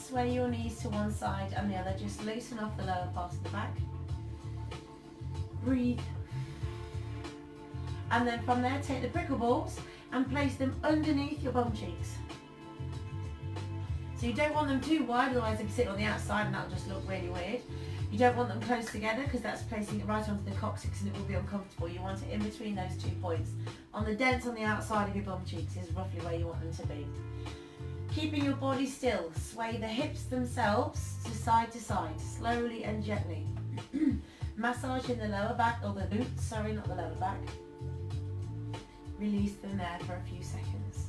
sway your knees to one side and the other. Just loosen off the lower part of the back. Breathe. And then from there, take the prickle balls and place them underneath your bum cheeks. So you don't want them too wide, otherwise they'll sit on the outside and that'll just look really weird. You don't want them close together because that's placing it right onto the coccyx and it will be uncomfortable. You want it in between those 2 points. On the dents on the outside of your bum cheeks is roughly where you want them to be. Keeping your body still, sway the hips themselves to side, slowly and gently. Massage in the lower back, or the glutes, sorry, not the lower back. Release them there for a few seconds.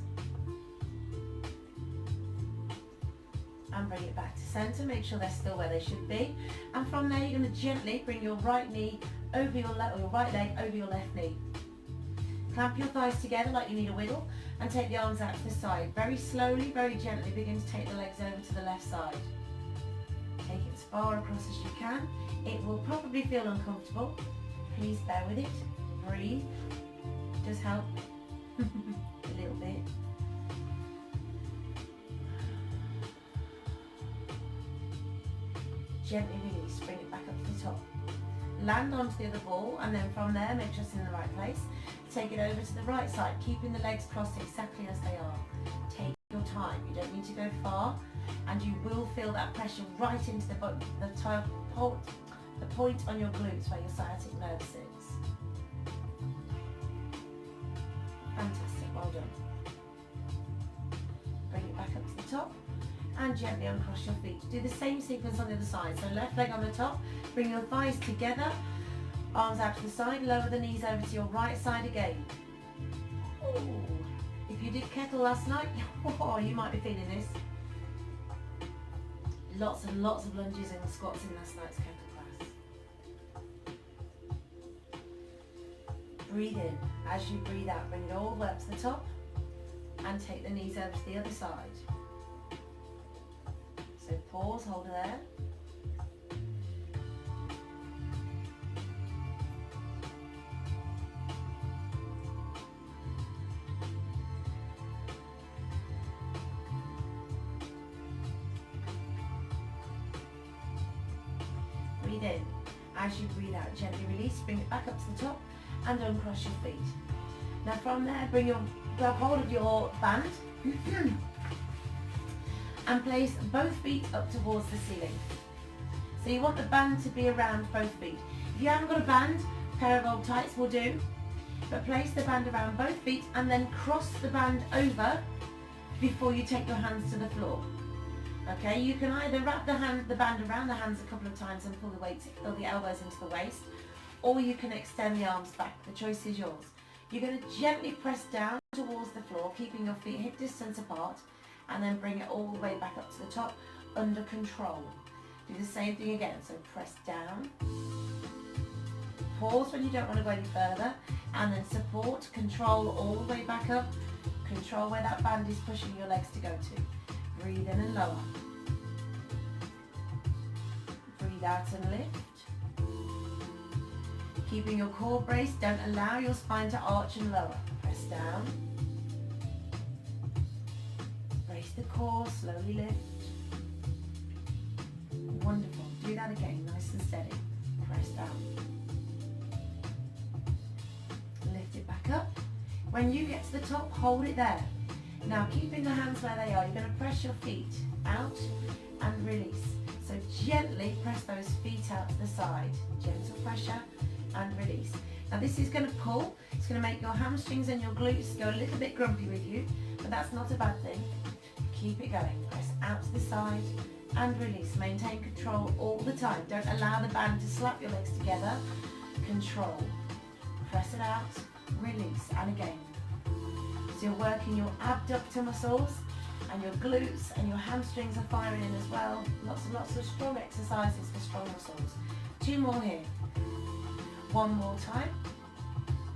And bring it back to center, make sure they're still where they should be. And from there, you're going to gently bring your right knee over your left, or your right leg over your left knee. Clamp your thighs together like you need a wiggle and take the arms out to the side. Very slowly, very gently begin to take the legs over to the left side. Take it as far across as you can. It will probably feel uncomfortable. Please bear with it. Breathe. Just help a little bit. Gently release, bring it back up to the top. Land onto the other ball and then from there, make sure it's in the right place. Take it over to the right side, keeping the legs crossed exactly as they are. Take your time, you don't need to go far, and you will feel that pressure right into the point on your glutes where your sciatic nerve sits. Fantastic, well done. Bring it back up to the top and gently uncross your feet. Do the same sequence on the other side. So left leg on the top, bring your thighs together, arms out to the side, lower the knees over to your right side again. Ooh. If you did kettle last night, oh, you might be feeling this. Lots and lots of lunges and squats in last night's kettle class. Breathe in. As you breathe out, bring it all the way up to the top and take the knees over to the other side. So pause, hold it there. Breathe in. As you breathe out, gently release, bring it back up to the top and uncross your feet. Now from there, grab hold of your band and place both feet up towards the ceiling. So you want the band to be around both feet. If you haven't got a band, a pair of old tights will do, but place the band around both feet and then cross the band over before you take your hands to the floor. Okay, you can either wrap the band around the hands a couple of times and pull the elbows into the waist, or you can extend the arms back. The choice is yours. You're going to gently press down towards the floor, keeping your feet hip distance apart, and then bring it all the way back up to the top under control. Do the same thing again, so press down, pause when you don't want to go any further, and then support, control all the way back up, control where that band is pushing your legs to go to. Breathe in and lower. Breathe out and lift. Keeping your core braced, don't allow your spine to arch and lower. Press down. Brace the core, slowly lift. Wonderful. Do that again, nice and steady. Press down. Lift it back up. When you get to the top, hold it there. Now keeping the hands where they are, you're going to press your feet out and release. So gently press those feet out to the side. Gentle pressure and release. Now this is going to pull. It's going to make your hamstrings and your glutes go a little bit grumpy with you, but that's not a bad thing. Keep it going. Press out to the side and release. Maintain control all the time. Don't allow the band to slap your legs together. Control. Press it out, release, and again. So you're working your abductor muscles and your glutes and your hamstrings are firing in as well. Lots and lots of strong exercises for strong muscles. 2 more here. 1 more time.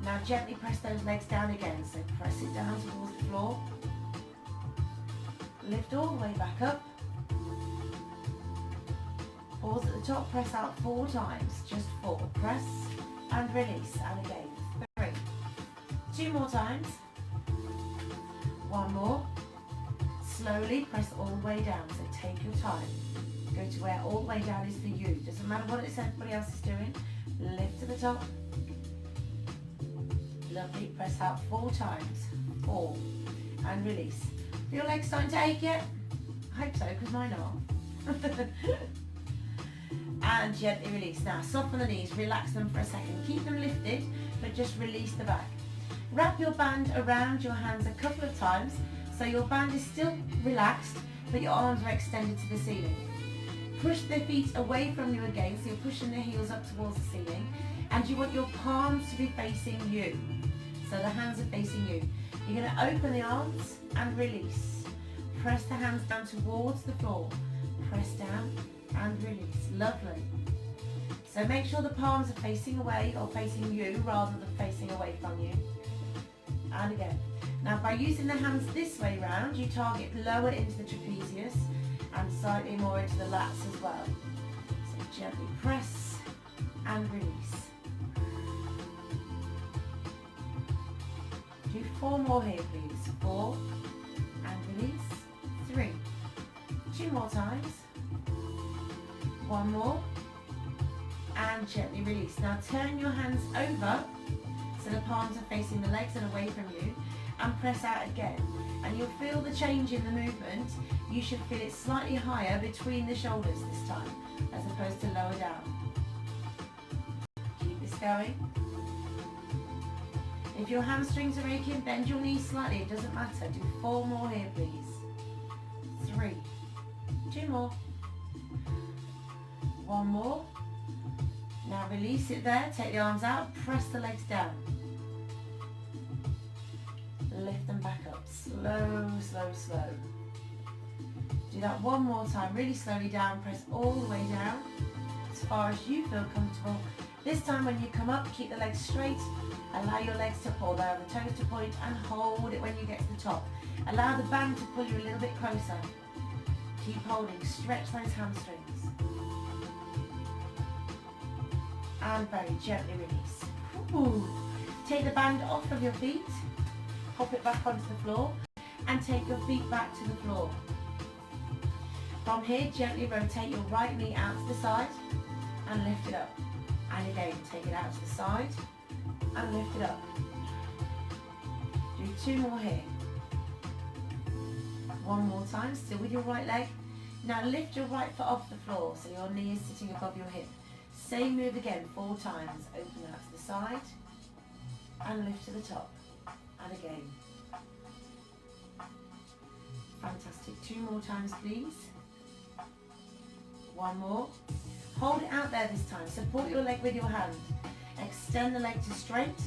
Now gently press those legs down again. So press it down towards the floor. Lift all the way back up. Pause at the top, press out 4 times. Just 4. Press and release. And again. 3. 2 more times. 1 more. slowly press all the way down, so take your time. Go to where all the way down is for you. Doesn't matter what it is everybody else is doing. Lift to the top. Lovely, press out 4 times. 4, and release. Are your legs starting to ache yet? I hope so, because mine are. And gently release. Now soften the knees, relax them for a second. Keep them lifted, but just release the back. Wrap your band around your hands a couple of times, so your band is still relaxed, but your arms are extended to the ceiling. Push the feet away from you again, so you're pushing the heels up towards the ceiling, and you want your palms to be facing you. So the hands are facing you. You're going to open the arms and release. Press the hands down towards the floor. Press down and release. Lovely. So make sure the palms are facing away or facing you rather than facing away from you. And again. Now by using the hands this way round, you target lower into the trapezius and slightly more into the lats as well. So gently press and release. Do 4 more here please. 4 and release. 3. 2 more times. 1 more. And gently release. Now turn your hands over so the palms are facing the legs and away from you, and press out again. And you'll feel the change in the movement. You should feel it slightly higher between the shoulders this time, as opposed to lower down. Keep this going. If your hamstrings are aching, bend your knees slightly, it doesn't matter. Do 4 more here, please. 3. 2 more. 1 more. Now release it there, take the arms out, press the legs down. Lift them back up, slow, slow, slow. Do that 1 more time, really slowly down, press all the way down, as far as you feel comfortable. This time when you come up, keep the legs straight, allow your legs to pull, allow the toes to point, and hold it when you get to the top. Allow the band to pull you a little bit closer. Keep holding, stretch those hamstrings. And very gently release. Ooh. Take the band off of your feet, pop it back onto the floor, and take your feet back to the floor. From here, gently rotate your right knee out to the side and lift it up. And again, take it out to the side and lift it up. Do 2 more here. 1 more time, still with your right leg. Now lift your right foot off the floor so your knee is sitting above your hip. Same move again, 4 times. Open out to the side and lift to the top. And again. Fantastic. 2 more times, please. 1 more. Hold it out there this time. Support your leg with your hand. Extend the leg to straight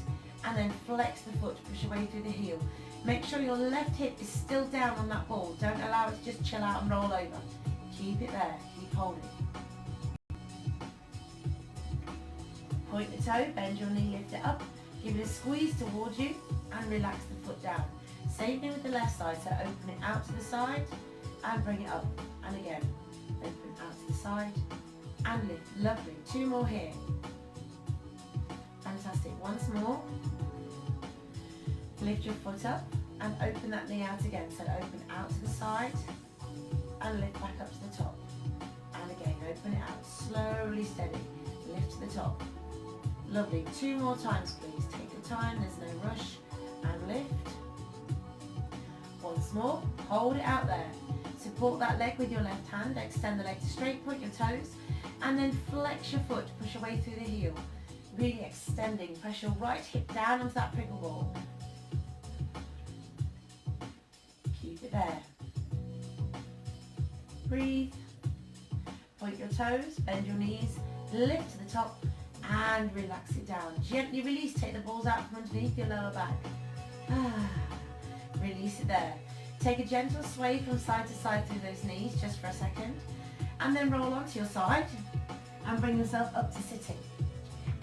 and then flex the foot. Push away through the heel. Make sure your left hip is still down on that ball. Don't allow it to just chill out and roll over. Keep it there. Keep holding. Point the toe, bend your knee, lift it up, give it a squeeze towards you and relax the foot down. Same thing with the left side, so open it out to the side and bring it up. And again, open out to the side and lift. Lovely. 2 more here. Fantastic. Once more. Lift your foot up and open that knee out again. So open out to the side and lift back up to the top. And again, open it out. Slowly, steady. Lift to the top. Lovely. 2 more times, please. Take your time. There's no rush. And lift. Once more. Hold it out there. Support that leg with your left hand. Extend the leg to straight. Point your toes. And then flex your foot. Push away through the heel. Really extending. Press your right hip down onto that prickle ball. Keep it there. Breathe. Point your toes. Bend your knees. Lift to the top. And relax it down. Gently release. Take the balls out from underneath your lower back. Release it there. Take a gentle sway from side to side through those knees just for a second. And then roll onto your side and bring yourself up to sitting.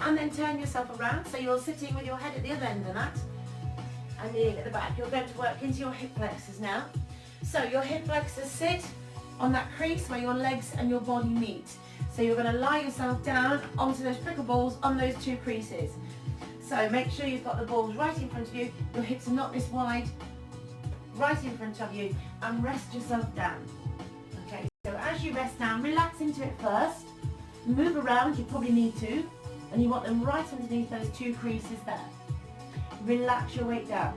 And then turn yourself around so you're sitting with your head at the other end of that and kneeling at the back. You're going to work into your hip flexors now. So your hip flexors sit on that crease where your legs and your body meet. So you're going to lie yourself down onto those prickle balls on those 2 creases. So make sure you've got the balls right in front of you. Your hips are not this wide. right in front of you, and rest yourself down. Okay, so as you rest down, relax into it first. Move around, you probably need to, and you want them right underneath those two creases there. Relax your weight down.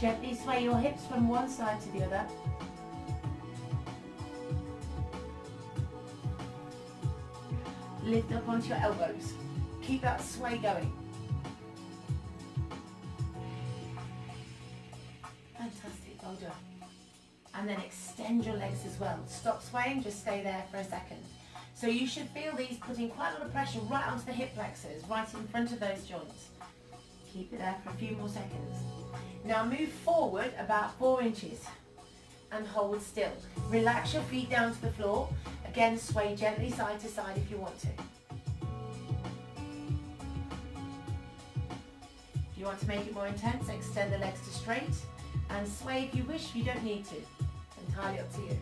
Gently sway your hips from one side to the other. Lift up onto your elbows. Keep that sway going. Fantastic, well done. And then extend your legs as well. Stop swaying, just stay there for a second. So you should feel these putting quite a lot of pressure right onto the hip flexors, right in front of those joints. Keep it there for a few more seconds. Now move forward about 4 inches and hold still. Relax your feet down to the floor. Again, sway gently side to side if you want to. If you want to make it more intense, extend the legs to straight and sway if you wish. You don't need to. Entirely up to you.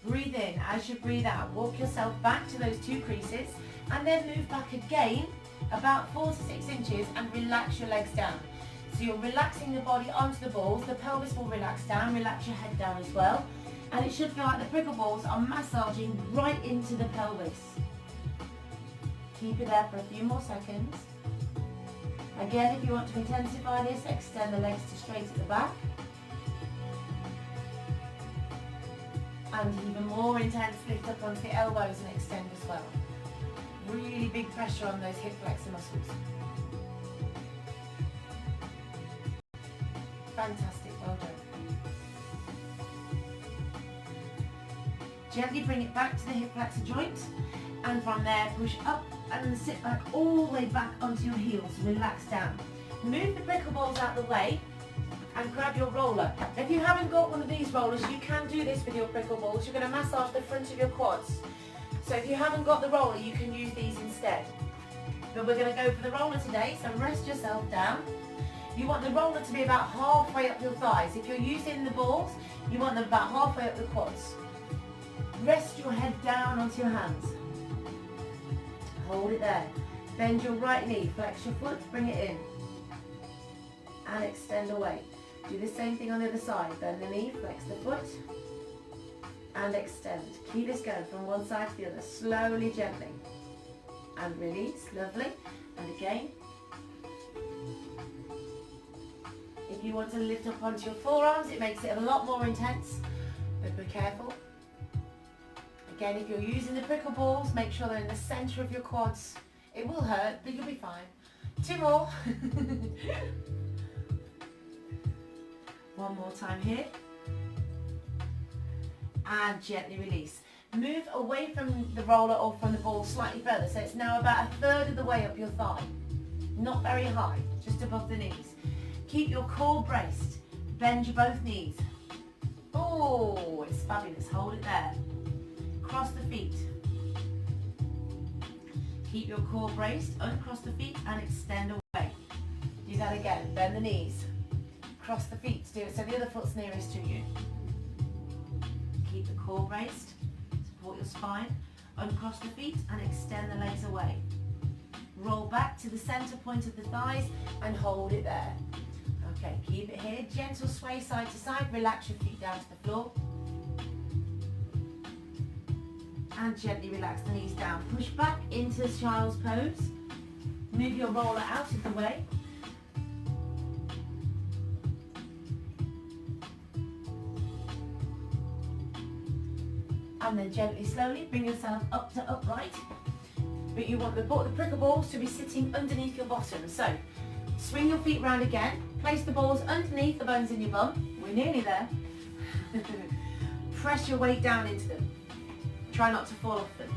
Breathe in. As you breathe out, walk yourself back to those two creases and then move back again about 4 to 6 inches and relax your legs down. So you're relaxing the body onto the balls, the pelvis will relax down, relax your head down as well, and it should feel like the prickle balls are massaging right into the pelvis. Keep it there for a few more seconds. Again, if you want to intensify this, extend the legs to straight at the back. And even more intense, lift up onto the elbows and extend as well. Really big pressure on those hip flexor muscles. Fantastic, well done. Gently bring it back to the hip flexor joint, and from there push up and sit back all the way back onto your heels. Relax down. Move the prickle balls out of the way and grab your roller. If you haven't got one of these rollers, you can do this with your prickle balls. You're going to massage the front of your quads. So if you haven't got the roller, you can use these instead. But we're going to go for the roller today, so rest yourself down. You want the roller to be about halfway up your thighs. If you're using the balls, you want them about halfway up the quads. Rest your head down onto your hands. Hold it there. Bend your right knee, flex your foot, bring it in. And extend away. Do the same thing on the other side. Bend the knee, flex the foot, and extend. Keep this going from one side to the other, slowly, gently. And release, lovely. And again. If you want to lift up onto your forearms, it makes it a lot more intense, but be careful. Again, if you're using the prickle balls, make sure they're in the center of your quads. It will hurt, but you'll be fine. 2 more. One more time here. And gently release. Move away from the roller or from the ball slightly further, so it's now about 1/3 of the way up your thigh. Not very high, just above the knees. Keep your core braced. Bend your both knees. Oh, it's fabulous. Hold it there. Cross the feet. Keep your core braced, uncross the feet and extend away. Do that again. Bend the knees. Cross the feet. Do it so the other foot's nearest to you. Keep the core braced. Support your spine. Uncross the feet and extend the legs away. Roll back to the center point of the thighs and hold it there. Okay, keep it here. Gentle sway side to side. Relax your feet down to the floor. And gently relax the knees down. Push back into child's pose. Move your roller out of the way. And then gently, slowly bring yourself up to upright. But you want the prickle balls to be sitting underneath your bottom. So swing your feet round again. Place the balls underneath the bones in your bum. We're nearly there. Press your weight down into them. Try not to fall off them.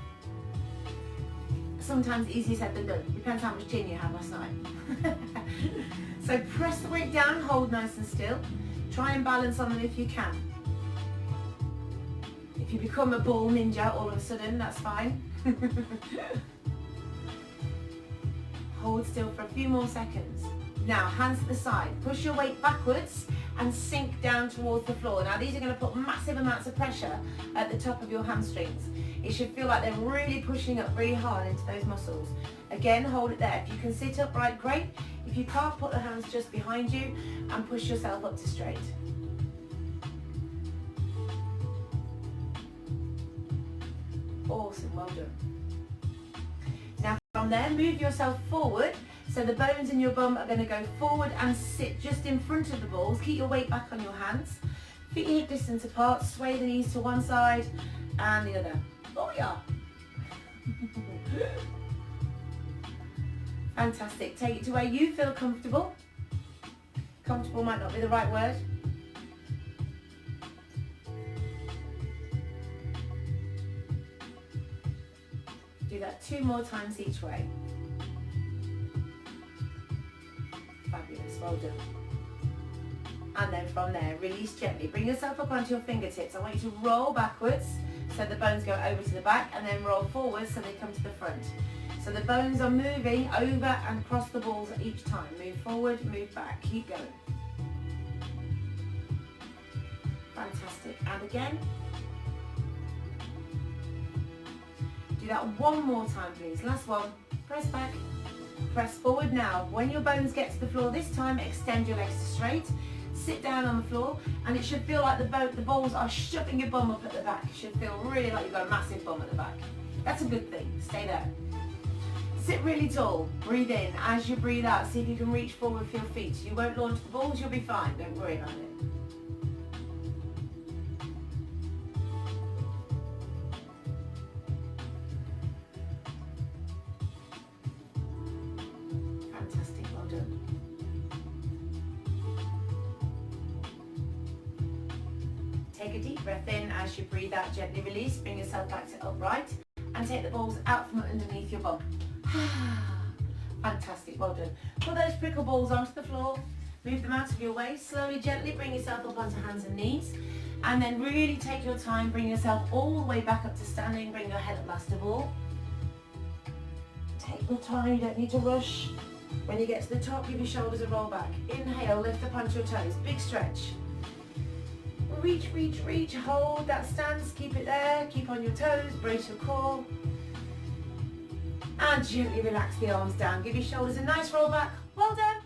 Sometimes easier said than done. Depends how much gin you had last night. So press the weight down, hold nice and still. Try and balance on them if you can. If you become a ball ninja all of a sudden, that's fine. Hold still for a few more seconds. Now, hands to the side. Push your weight backwards and sink down towards the floor. Now these are going to put massive amounts of pressure at the top of your hamstrings. It should feel like they're really pushing up really hard into those muscles. Again, hold it there. If you can sit upright, great. If you can't, put the hands just behind you and push yourself up to straight. Awesome, well done. Now from there, move yourself forward. So the bones in your bum are going to go forward and sit just in front of the balls. Keep your weight back on your hands. Feet hip distance apart. Sway the knees to one side and the other. Oh yeah. Fantastic. Take it to where you feel comfortable. Comfortable might not be the right word. Do that 2 more times each way. Fabulous, well done. And then from there, release gently. Bring yourself up onto your fingertips. I want you to roll backwards so the bones go over to the back, and then roll forward so they come to the front. So the bones are moving over and across the balls each time. Move forward, move back. Keep going. Fantastic. And again. Do that 1 more time, please. Last one. Press back. Press forward now. When your bones get to the floor this time, extend your legs straight. Sit down on the floor, and it should feel like the balls are shoving your bum up at the back. It should feel really like you've got a massive bum at the back. That's a good thing. Stay there. Sit really tall. Breathe in. As you breathe out, see if you can reach forward with your feet. You won't launch the balls. You'll be fine. Don't worry about it. Fantastic. Well done. Take a deep breath in. As you breathe out, gently release. Bring yourself back to upright and take the balls out from underneath your bum. Fantastic, well done. Put those prickle balls onto the floor. Move them out of your way. Slowly, gently bring yourself up onto hands and knees. And then really take your time. Bring yourself all the way back up to standing. Bring your head up last of all. Take your time. You don't need to rush. When you get to the top, give your shoulders a roll back. Inhale, lift up onto your toes. Big stretch. Reach, reach, reach. Hold that stance. Keep it there. Keep on your toes. Brace your core. And gently relax the arms down. Give your shoulders a nice roll back. Well done.